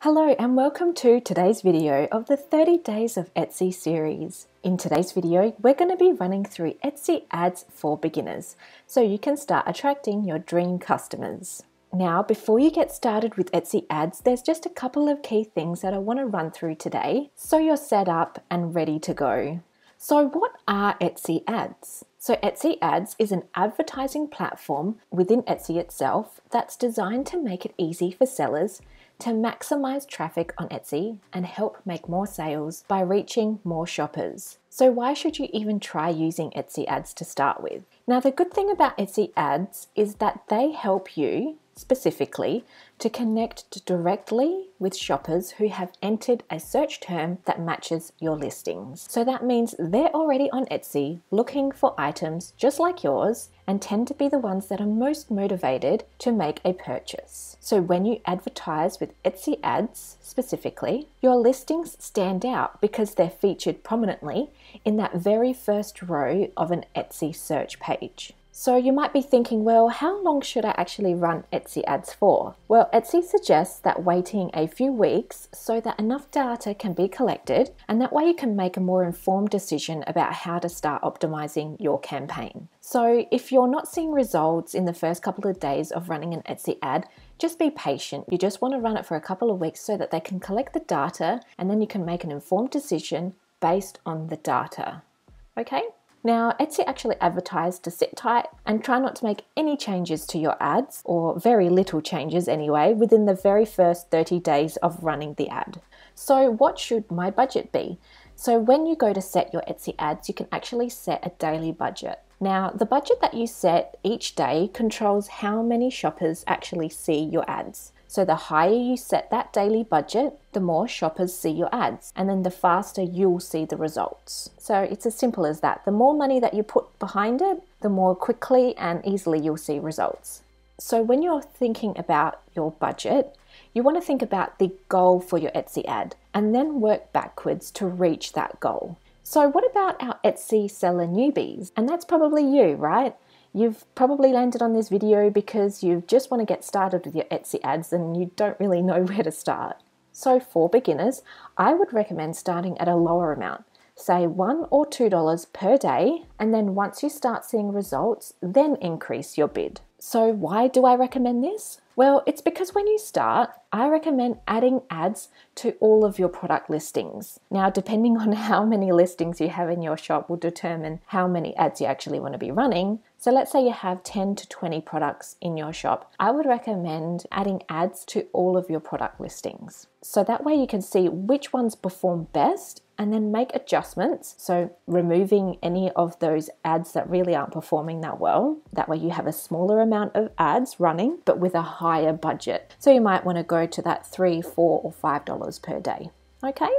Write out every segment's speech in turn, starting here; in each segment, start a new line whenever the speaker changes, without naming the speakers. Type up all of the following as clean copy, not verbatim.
Hello and welcome to today's video of the 30 Days of Etsy series. In today's video, we're going to be running through Etsy ads for beginners so you can start attracting your dream customers. Now, before you get started with Etsy ads, there's just a couple of key things that I want to run through today so you're set up and ready to go. So what are Etsy ads? So Etsy ads is an advertising platform within Etsy itself that's designed to make it easy for sellers to maximize traffic on Etsy and help make more sales by reaching more shoppers. So why should you even try using Etsy ads to start with? Now, the good thing about Etsy ads is that they help you specifically to connect directly with shoppers who have entered a search term that matches your listings. So that means they're already on Etsy looking for items just like yours and tend to be the ones that are most motivated to make a purchase. So when you advertise with Etsy ads specifically, your listings stand out because they're featured prominently in that very first row of an Etsy search page. So you might be thinking, well, how long should I actually run Etsy ads for? Well, Etsy suggests that waiting a few weeks so that enough data can be collected, and that way you can make a more informed decision about how to start optimizing your campaign. So if you're not seeing results in the first couple of days of running an Etsy ad, just be patient. You just want to run it for a couple of weeks so that they can collect the data, and then you can make an informed decision based on the data. Okay? Now, Etsy actually advertised to sit tight and try not to make any changes to your ads, or very little changes anyway, within the very first 30 days of running the ad. So what should my budget be? So when you go to set your Etsy ads, you can actually set a daily budget. Now, the budget that you set each day controls how many shoppers actually see your ads. So the higher you set that daily budget, the more shoppers see your ads, and then the faster you'll see the results. So it's as simple as that. The more money that you put behind it, the more quickly and easily you'll see results. So when you're thinking about your budget, you want to think about the goal for your Etsy ad and then work backwards to reach that goal. So what about our Etsy seller newbies? And that's probably you, right? You've probably landed on this video because you just want to get started with your Etsy ads and you don't really know where to start. So for beginners, I would recommend starting at a lower amount, say $1 or $2 per day, and then once you start seeing results, then increase your bid. So why do I recommend this? Well, it's because when you start, I recommend adding ads to all of your product listings. Now, depending on how many listings you have in your shop will determine how many ads you actually want to be running. So let's say you have 10 to 20 products in your shop. I would recommend adding ads to all of your product listings. So that way you can see which ones perform best and then make adjustments. So removing any of those ads that really aren't performing that well. That way you have a smaller amount of ads running, but with a higher budget. So you might want to go to that $3, $4, or $5 per day. Okay?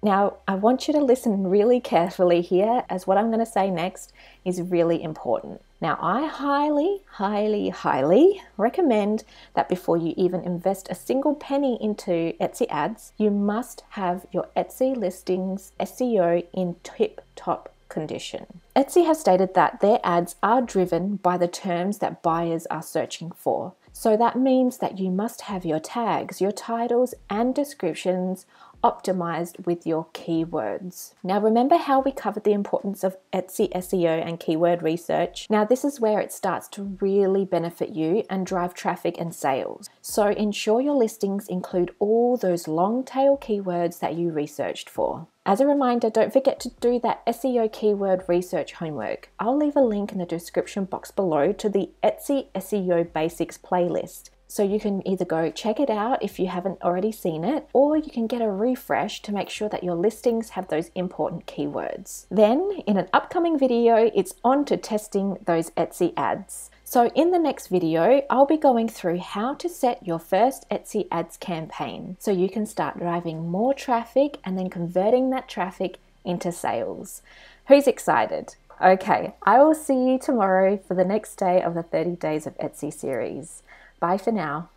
Now, I want you to listen really carefully here, as what I'm going to say next is really important. Now, I highly, highly, highly recommend that before you even invest a single penny into Etsy ads, you must have your Etsy listings SEO in tip-top condition. Etsy has stated that their ads are driven by the terms that buyers are searching for. So that means that you must have your tags, your titles, and descriptions optimized with your keywords. Now, remember how we covered the importance of Etsy SEO and keyword research? Now, this is where it starts to really benefit you and drive traffic and sales. So ensure your listings include all those long tail keywords that you researched for. As a reminder, don't forget to do that SEO keyword research homework. I'll leave a link in the description box below to the Etsy SEO Basics playlist. So you can either go check it out if you haven't already seen it, or you can get a refresh to make sure that your listings have those important keywords. Then in an upcoming video, it's on to testing those Etsy ads. So in the next video, I'll be going through how to set your first Etsy ads campaign so you can start driving more traffic and then converting that traffic into sales. Who's excited? Okay, I will see you tomorrow for the next day of the 30 Days of Etsy series. Bye for now.